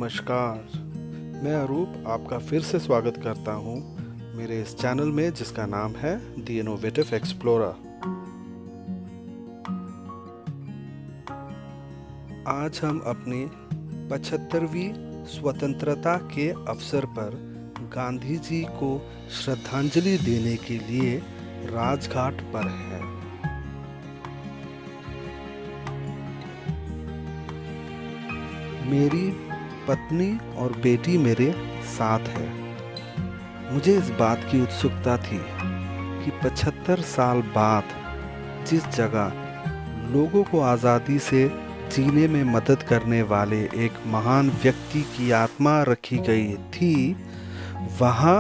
नमस्कार। मैं अरूप आपका फिर से स्वागत करता हूँ मेरे इस चैनल में जिसका नाम है द इनोवेटिव एक्सप्लोरर। आज हम अपनी 75वीं स्वतंत्रता के अवसर पर गांधी जी को श्रद्धांजलि देने के लिए राजघाट पर हैं। मेरी पत्नी और बेटी मेरे साथ है। मुझे इस बात की उत्सुकता थी कि 75 साल बाद जिस जगह लोगों को आज़ादी से जीने में मदद करने वाले एक महान व्यक्ति की आत्मा रखी गई थी, वहाँ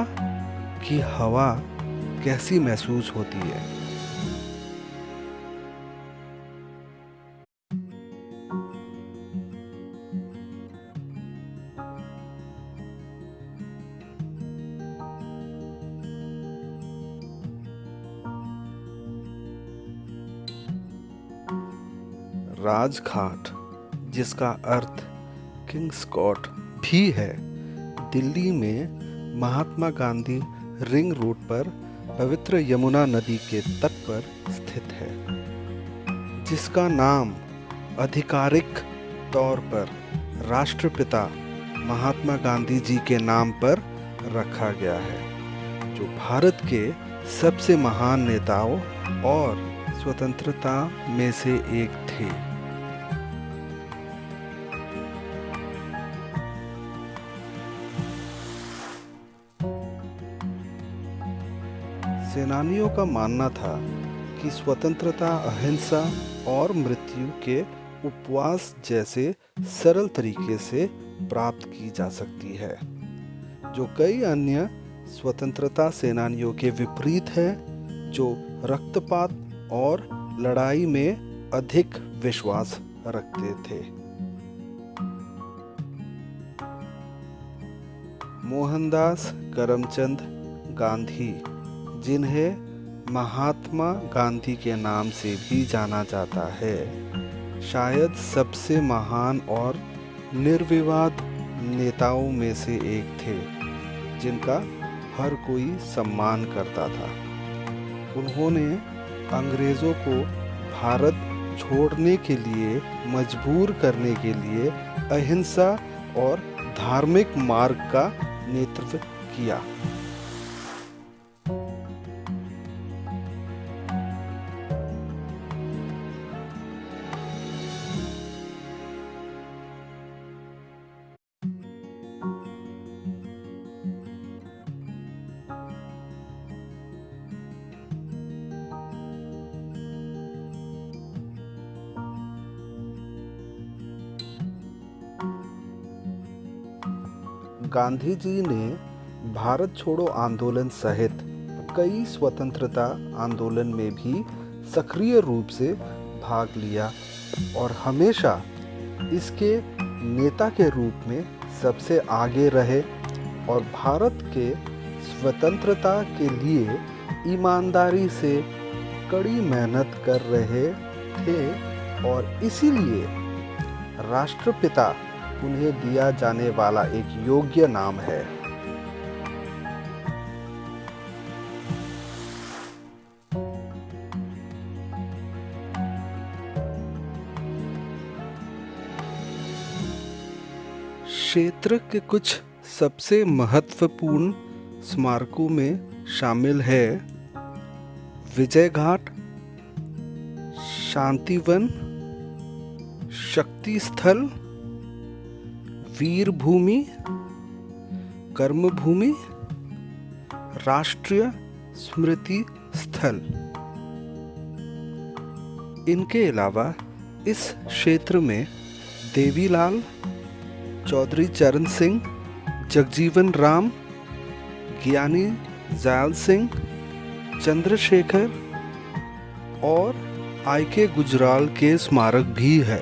की हवा कैसी महसूस होती है। राजघाट, जिसका अर्थ किंग्स कोर्ट भी है, दिल्ली में महात्मा गांधी रिंग रोड पर पवित्र यमुना नदी के तट पर स्थित है, जिसका नाम आधिकारिक तौर पर राष्ट्रपिता महात्मा गांधी जी के नाम पर रखा गया है, जो भारत के सबसे महान नेताओं और स्वतंत्रता में से एक थे। सेनानियों का मानना था कि स्वतंत्रता अहिंसा और मृत्यु के उपवास जैसे सरल तरीके से प्राप्त की जा सकती है, जो कई अन्य स्वतंत्रता सेनानियों के विपरीत है, जो रक्तपात और लड़ाई में अधिक विश्वास रखते थे। मोहनदास करमचंद गांधी, जिन्हें महात्मा गांधी के नाम से भी जाना जाता है, शायद सबसे महान और निर्विवाद नेताओं में से एक थे, जिनका हर कोई सम्मान करता था। उन्होंने अंग्रेज़ों को भारत छोड़ने के लिए मजबूर करने के लिए अहिंसा और धार्मिक मार्ग का नेतृत्व किया। गांधी जी ने भारत छोड़ो आंदोलन सहित कई स्वतंत्रता आंदोलन में भी सक्रिय रूप से भाग लिया और हमेशा इसके नेता के रूप में सबसे आगे रहे और भारत के स्वतंत्रता के लिए ईमानदारी से कड़ी मेहनत कर रहे थे और इसीलिए राष्ट्रपिता उन्हें दिया जाने वाला एक योग्य नाम है। क्षेत्र के कुछ सबसे महत्वपूर्ण स्मारकों में शामिल है विजय घाट, शांतिवन, शक्ति स्थल, वीर भूमि, कर्मभूमि, राष्ट्रीय स्मृति स्थल। इनके अलावा इस क्षेत्र में देवीलाल, चौधरी चरण सिंह, जगजीवन राम, ज्ञानी ज़ैल सिंह, चंद्रशेखर और आई.के. गुजराल के स्मारक भी है।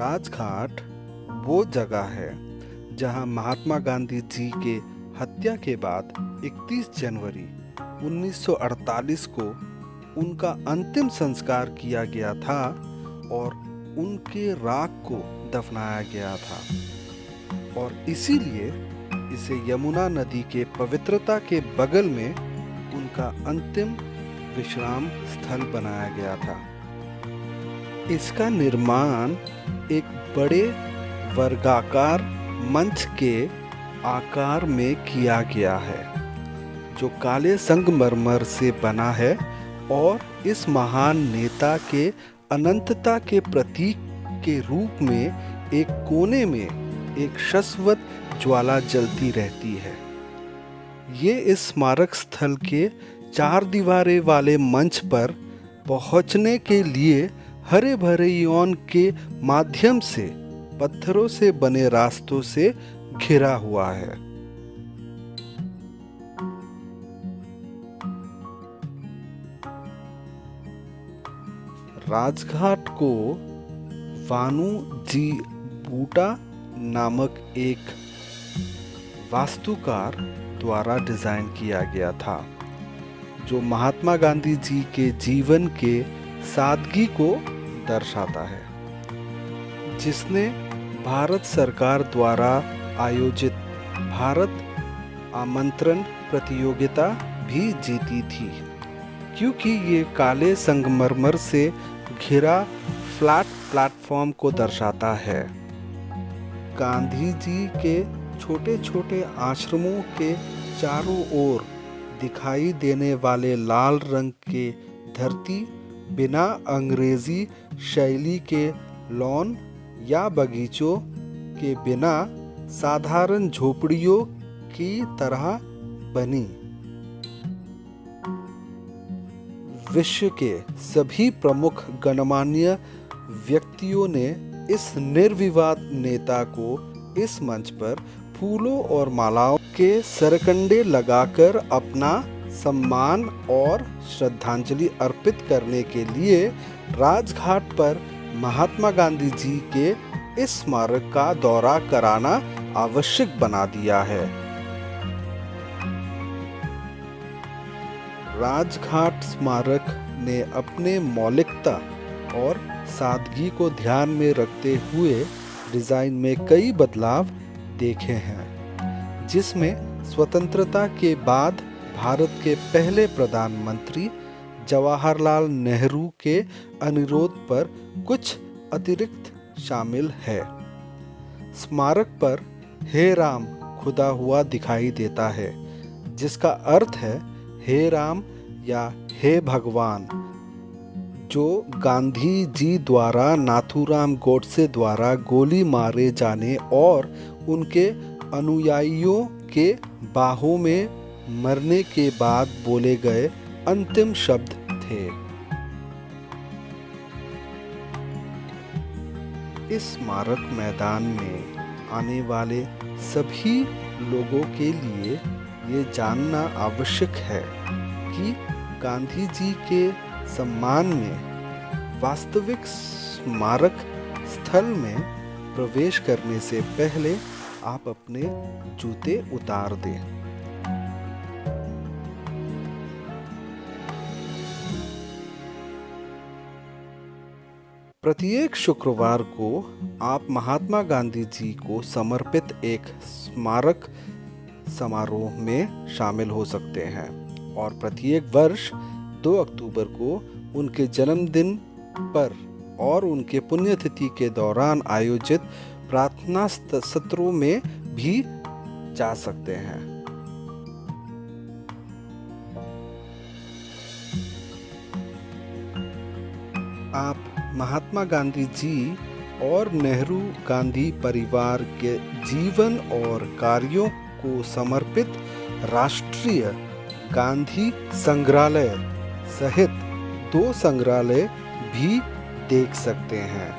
राजघाट वो जगह है जहां महात्मा गांधी जी के हत्या के बाद 31 जनवरी 1948 को उनका अंतिम संस्कार किया गया था और उनके राख को दफनाया गया था और इसीलिए इसे यमुना नदी के पवित्रता के बगल में उनका अंतिम विश्राम स्थल बनाया गया था। इसका निर्माण एक बड़े वर्गाकार मंच के आकार में किया गया है जो काले संगमरमर से बना है और इस महान नेता के अनंतता के प्रतीक के रूप में एक कोने में एक शाश्वत ज्वाला जलती रहती है। ये इस स्मारक स्थल के 4 दीवारें वाले मंच पर पहुंचने के लिए हरे भरे यौन के माध्यम से पत्थरों से बने रास्तों से घिरा हुआ है। राजघाट को वानू जी बूटा नामक एक वास्तुकार द्वारा डिजाइन किया गया था जो महात्मा गांधी जी के जीवन के सादगी को दर्शाता है, जिसने भारत सरकार द्वारा आयोजित भारत आमंत्रण प्रतियोगिता भी जीती थी, क्योंकि ये काले संगमरमर से घिरा फ्लैट प्लेटफॉर्म को दर्शाता है। गांधी जी के छोटे छोटे आश्रमों के चारों ओर दिखाई देने वाले लाल रंग के धरती बिना अंग्रेजी शैली के लॉन या बगीचों के बिना साधारण झोपड़ियों की तरह बनी। विश्व के सभी प्रमुख गणमान्य व्यक्तियों ने इस निर्विवाद नेता को इस मंच पर फूलों और मालाओं के सरकंडे लगाकर अपना सम्मान और श्रद्धांजलि अर्पित करने के लिए राजघाट पर महात्मा गांधी जी के इस स्मारक का दौरा कराना आवश्यक बना दिया है। राजघाट स्मारक ने अपने मौलिकता और सादगी को ध्यान में रखते हुए डिजाइन में कई बदलाव देखे हैं, जिसमें स्वतंत्रता के बाद भारत के पहले प्रधानमंत्री जवाहरलाल नेहरू के अनुरोध पर कुछ अतिरिक्त शामिल है। स्मारक पर हे राम खुदा हुआ दिखाई देता है, जिसका अर्थ है हे राम या हे भगवान, जो गांधी जी द्वारा नाथूराम गोडसे द्वारा गोली मारे जाने और उनके अनुयायियों के बाहों में मरने के बाद बोले गए अंतिम शब्द थे। इस स्मारक मैदान में आने वाले सभी लोगों के लिए ये जानना आवश्यक है कि गांधी जी के सम्मान में वास्तविक स्मारक स्थल में प्रवेश करने से पहले आप अपने जूते उतार दें। प्रत्येक शुक्रवार को आप महात्मा गांधी जी को समर्पित एक स्मारक समारोह में शामिल हो सकते हैं और प्रत्येक वर्ष 2 अक्टूबर को उनके जन्मदिन पर और उनके पुण्यतिथि के दौरान आयोजित प्रार्थना सत्रों में भी जा सकते हैं। आप महात्मा गांधी जी और नेहरू गांधी परिवार के जीवन और कार्यों को समर्पित राष्ट्रीय गांधी संग्रहालय सहित 2 संग्रहालय भी देख सकते हैं।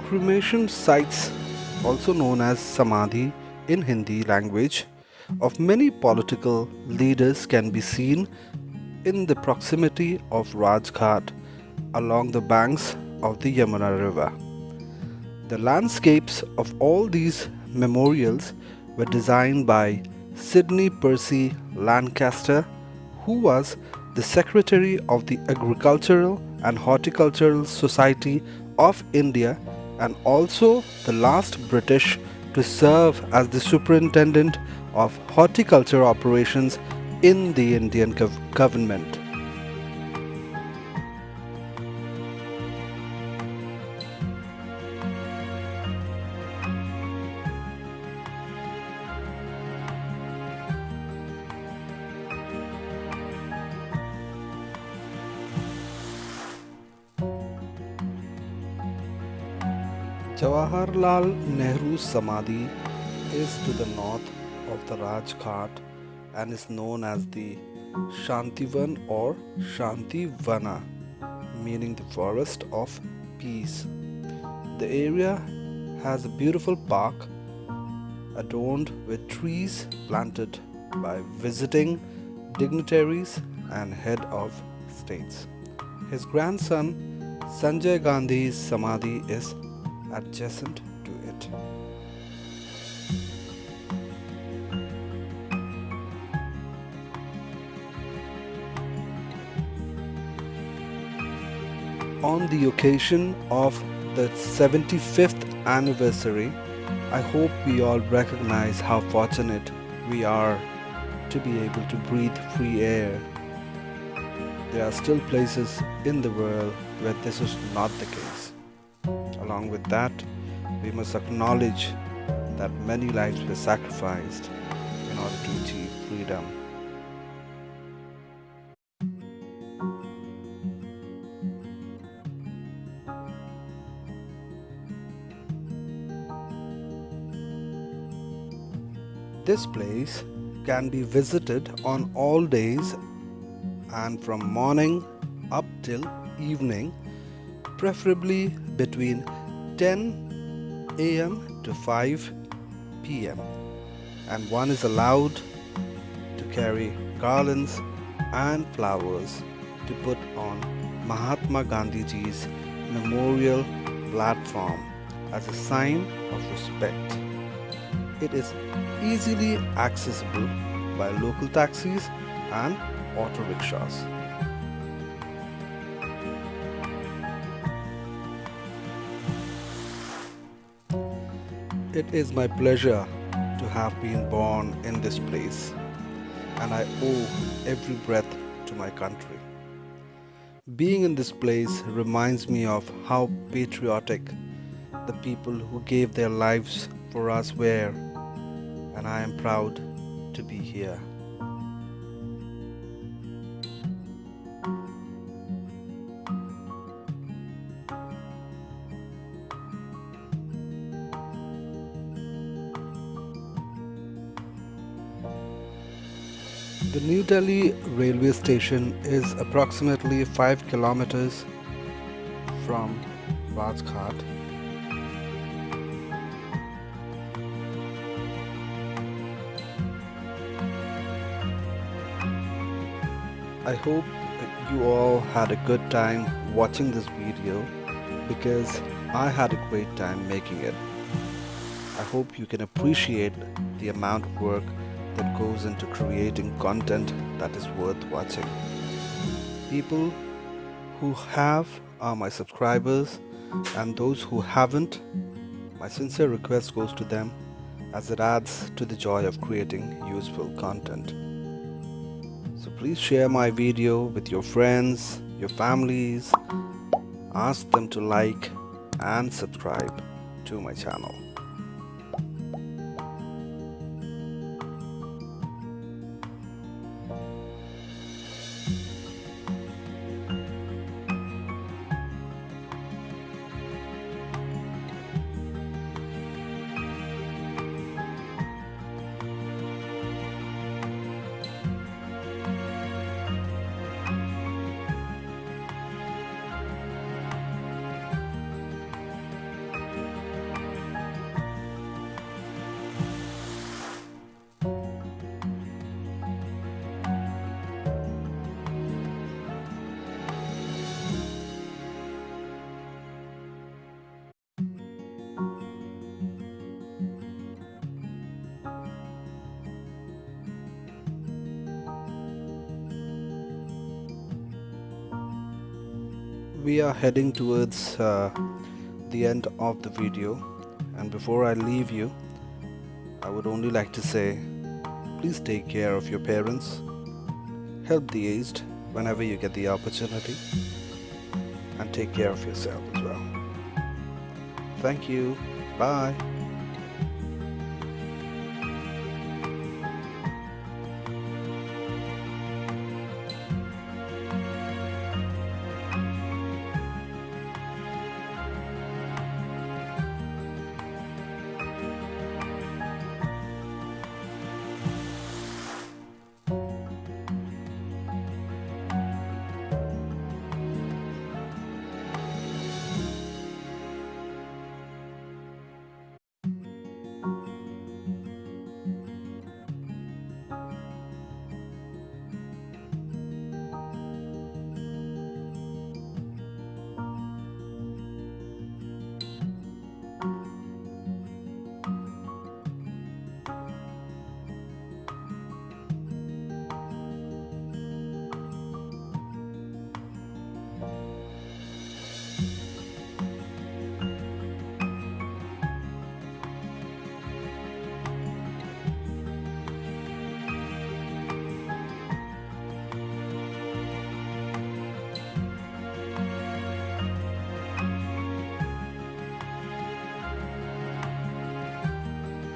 Cremation sites, also known as Samadhi in Hindi language, of many political leaders can be seen in the proximity of Rajghat along the banks of the Yamuna River. The landscapes of all these memorials were designed by Sidney Percy Lancaster, who was the Secretary of the Agricultural and Horticultural Society of India and also the last British to serve as the Superintendent of Horticulture Operations in the Indian government. Jawaharlal Nehru's Samadhi is to the north of the Rajghat and is known as the Shantivan or Shantivana, meaning the forest of peace. The area has a beautiful park adorned with trees planted by visiting dignitaries and head of states. His grandson Sanjay Gandhi's Samadhi is adjacent to it. On the occasion of the 75th anniversary, I hope we all recognize how fortunate we are to be able to breathe free air. There are still places in the world where this is not the case. Along with that, we must acknowledge that many lives were sacrificed in order to achieve freedom. This place can be visited on all days and from morning up till evening, preferably between 10 a.m. to 5 p.m. and one is allowed to carry garlands and flowers to put on Mahatma Gandhiji's memorial platform as a sign of respect. It is easily accessible by local taxis and auto rickshaws. It is my pleasure to have been born in this place, and I owe every breath to my country. Being in this place reminds me of how patriotic the people who gave their lives for us were, and I am proud to be here. The New Delhi railway station is approximately 5 kilometers from Rajghat. I hope you all had a good time watching this video because I had a great time making it. I hope you can appreciate the amount of work that goes into creating content that is worth watching. People who have are my subscribers, and those who haven't, my sincere request goes to them as it adds to the joy of creating useful content. So please share my video with your friends, your families, ask them to like and subscribe to my channel. we are heading towards the end of the video, and before I leave you, I would only like to say, please take care of your parents, help the aged whenever you get the opportunity, and take care of yourself as well. Thank you. Bye.